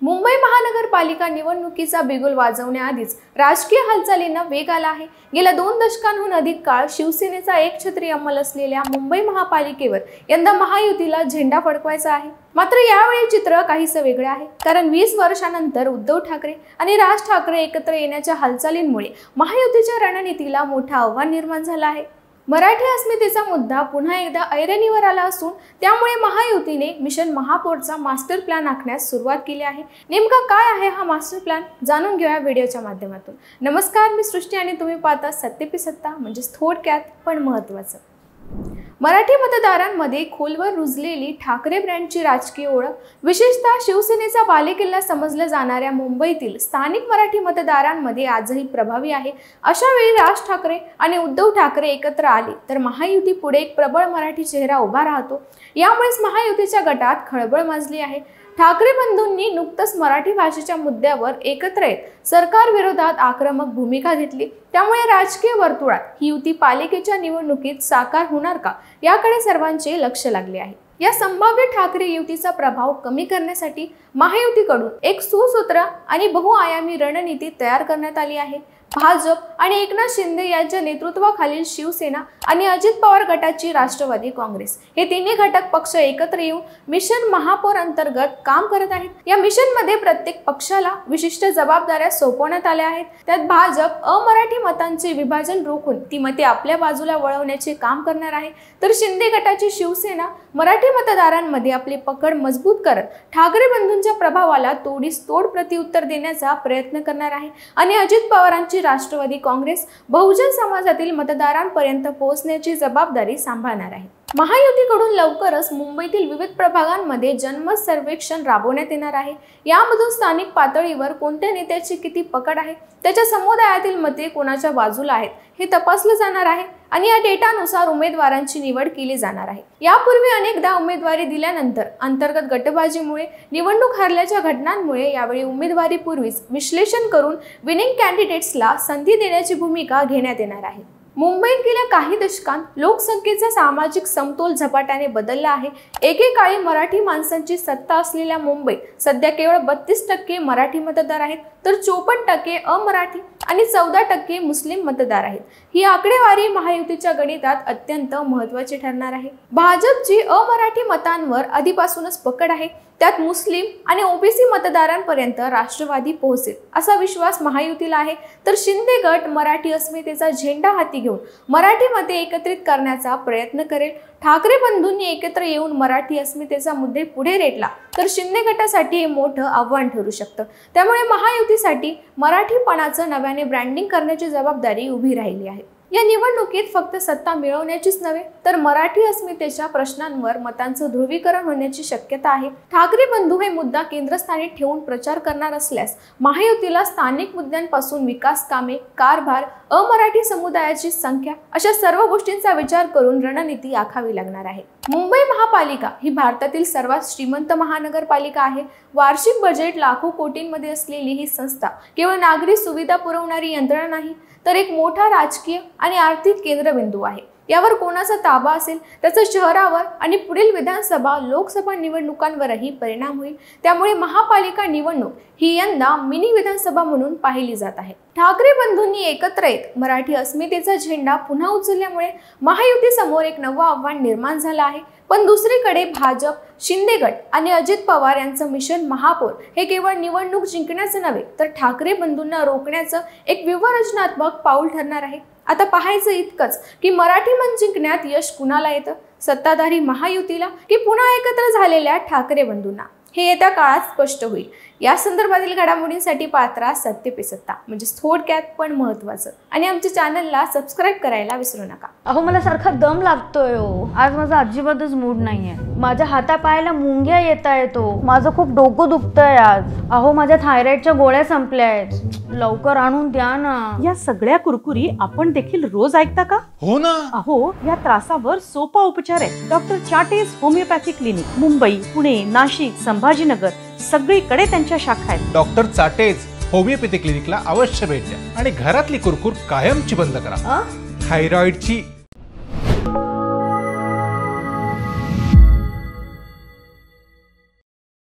मुंबई महानगरपालिका निवडणुकीचा बिगुल वाजवण्याआधीच राजकीय हालचालींना वेग आला आहे। गेल्या 2 दशकांहून अधिक काळ शिवसेनेचा एकछत्री अंमल असलेल्या मुंबई महापालिकेवर यंदा महायुतीला झेंडा फडकवायचा आहे। मात्र यावेळी चित्र काहीसं वेगळे आहे, कारण 20 वर्षांनंतर उद्धव ठाकरे आणि राज ठाकरे एकत्र येण्याच्या हालचालींमुळे महायुतीच्या रणनीतीला मोठं आव्हान निर्माण झालं आहे। मराठी अस्मितेचा मुद्दा पुन्हा एकदा ऐरणीवर आला असून त्यामुळे महायुतीने मिशन महापौरचा मास्टर प्लॅन आखण्यास सुरुवात केली आहे। नेमका काय आहे हा मास्टर प्लॅन जाणून घेऊया व्हिडिओच्या माध्यमातून। नमस्कार, मी सृष्टी आणि तुम्ही पाहता सत्य पे सत्ता, म्हणजे थोडक्यात पण महत्त्वाचं। मराठी मतदारांमध्ये खोलवर रुजलेली ठाकरे ब्रँडची राजकीय ओळख, विशेषतः शिवसेनेचा बालेकिल्ला समजल्या जाणाऱ्या मुंबईतील स्थानिक मराठी मतदारांमध्ये आजही प्रभावी आहे। अशा वेळी राज ठाकरे आणि उद्धव ठाकरे एकत्र आले तर महायुती पुढे एक प्रबळ मराठी चेहरा उभा राहतो। यामुळेच महायुतीच्या गटात खळबळ माजली आहे। ठाकरे बंधूंनी नुकतंच मराठी भाषेच्या मुद्द्यावर एकत्र येत सरकार विरोधात आक्रमक भूमिका घेतली, त्यामुळे राजकीय वर्तुळात ही युती पालिकेच्या निवडणुकीत साकार होणार का याकडे सर्वांचे लक्ष लागले आहे। या संभाव्य ठाकरे युतीचा प्रभाव कमी करण्यासाठी महायुतीकडून एक सुसूत्र आणि बहुआयामी रणनीती तयार करण्यात आली आहे। भाजप आणि एकनाथ शिंदे यांच्या नेतृत्वाखालील शिवसेना आणि अजित पवार गटाची राष्ट्रवादी काँग्रेस हे तिन्ही घटक पक्ष एकत्र येऊन मिशन महापौर अंतर्गत काम करत आहेत। या मिशन मध्ये प्रत्येक पक्षाला विशिष्ट जबाबदाऱ्या सोपवण्यात आल्या आहेत। त्यात भाजप अमराठी मतांचे विभाजन रोखून ती मते आपल्या बाजूला वळवण्याचे काम करणार आहे, तर शिंदे गटाची शिवसेना मराठी मतदारांमध्ये आपली पकड मजबूत करत ठाकरे बंधूंच्या प्रभावाला तोडीस तोड प्रत्युत्तर देण्याचा प्रयत्न करणार आहे आणि अजित पवारांची राष्ट्रवादी काँग्रेस बहुजन समाजातील मतदारांपर्यंत पोहोचण्याची जबाबदारी सांभाळणार आहे। महायुतीकडून लवकरच मुंबईतील विविध प्रभागांमध्ये जनमत सर्वेक्षण राबवण्यात येणार आहे। यामधून स्थानिक पातळीवर कोणत्या नेत्याची किती पकड आहे, त्याच्या समुदायातील मते कोणाच्या बाजूला आहेत हे तपासलं जाणार आहे आणि या डेटानुसार उमेदवारांची निवड केली जाणार आहे। यापूर्वी अनेकदा उमेदवारी दिल्यानंतर अंतर्गत गटबाजीमुळे निवडणूक हरल्याच्या घटनांमुळे यावेळी उमेदवारीपूर्वीच विश्लेषण करून विनिंग कॅन्डिडेट्सला संधी देण्याची भूमिका घेण्यात येणार आहे। मुंबईत गेल्या काही दशकांत लोकसंख्येचा सामाजिक समतोल झपाट्याने बदलला आहे। एकेकाळी मराठी माणसांची सत्ता असलेल्या मुंबईत सध्या केवळ 32% मराठी मतदार आहेत, तर 54% अमराठी आणि 14% मुस्लिम मतदार आहेत। ही आकडेवारी महायुतीच्या गणितात अत्यंत महत्त्वाची ठरणार आहे। भाजपची अमराठी मतांवर आधीपासूनच पकड आहे, त्यात मुस्लिम आणि ओबीसी मतदारांपर्यंत राष्ट्रवादी पोहोचेल असा विश्वास महायुतीला आहे, तर शिंदे गट मराठी अस्मितेचा झेंडा हाती घेऊन मराठी मते एकत्रित करण्याचा प्रयत्न करेल। ठाकरे बंधूंनी एकत्र येऊन मराठी अस्मितेचा मुद्दे पुढे रेटला तर शिंदे गटासाठी हे मोठं आव्हान ठरू शकतं। त्यामुळे महायुतीसाठी मराठीपणाचं नव्याने ब्रँडिंग करण्याची जबाबदारी उभी राहिली आहे। या निवडणुकीत फक्त सत्ता मिळवण्याचीच नव्हे तर मराठी अस्मितेच्या प्रश्नांवर मतांचं ध्रुवीकरण होण्याची शक्यता आहे। ठाकरे बंधू हे मुद्दा केंद्रस्थानी ठेवून प्रचार करणार असल्यास महायुतीला स्थानिक मुद्द्यांपासून विकास कामे, कारभार, अमराठी समुदायाची संख्या अशा सर्व गोष्टींचा विचार करून रणनीती आखावी लागणार आहे। मुंबई महापालिका ही भारतातील सर्वात श्रीमंत महानगरपालिका आहे। वार्षिक बजेट लाखो कोटींमध्ये असलेली ही संस्था केवळ नागरी सुविधा पुरवणारी यंत्रणा नाही, तर एक मोठा राजकीय आणि आर्थिक केंद्रबिंदू आहे। यावर कोणाचा ताबा असेल त्याचा शहरावर आणि पुढील विधानसभा लोकसभा निवडणुकांवरही परिणाम होईल। त्यामुळे महापालिका निवडणूक ही यंदा मिनी विधानसभा म्हणून पाहिली जात आहे। ठाकरे बंधूंनी एकत्र येत मराठी अस्मितेचा झेंडा पुन्हा उचलल्यामुळे महायुती समोर एक नवं आव्हान निर्माण झालं आहे। पण दुसरीकडे भाजप, शिंदे गट आणि अजित पवार यांचं मिशन महापौर हे केवळ निवडणूक जिंकण्याचं नव्हे तर ठाकरे बंधूंना रोखण्याचं एक व्यूहरचनात्मक पाऊल ठरणार आहे। आता पाहायचं इतकंच की मराठी मन जिंकण्यात यश कुणाला येतं, सत्ताधारी महायुतीला की पुन्हा एकत्र झालेल्या ठाकरे बंधूंना, हे येत्या काळात स्पष्ट होईल। या संदर्भातील घडामोडींसाठी पात्रा सत्य पे सत्ता, म्हणजे थोडक्यात पण महत्त्वाचं, आणि आमच्या चॅनलला सबस्क्राईब करायला विसरू नका। अहो मला सारखा दम लागतोय हो, आज माझा अजिबातच मूड नाहीये। माझ्या हातापायाला मुंग्या येतायतो, माझं खूप डोकं दुखतंय आज। अहो माझ्या थायरॉइडच्या गोळ्या संपल्या आहेत, लवकर आणून द्या ना। या सगळ्या कुरकुरी आपण देखील रोज ऐकता का? हो ना। अहो या त्रासावर सोपा उपचार आहे। Doctor Chate's homeopathy clinic, Mumbai, Pune, Nashik, Sambhajinagar सगळीकडे त्यांच्या शाखा आहेत। डॉक्टर चाटेज होमिओपॅथी क्लिनिकला अवश्य भेट द्या आणि घरातली कुरकुर कायमची बंद करा। थायरॉइडची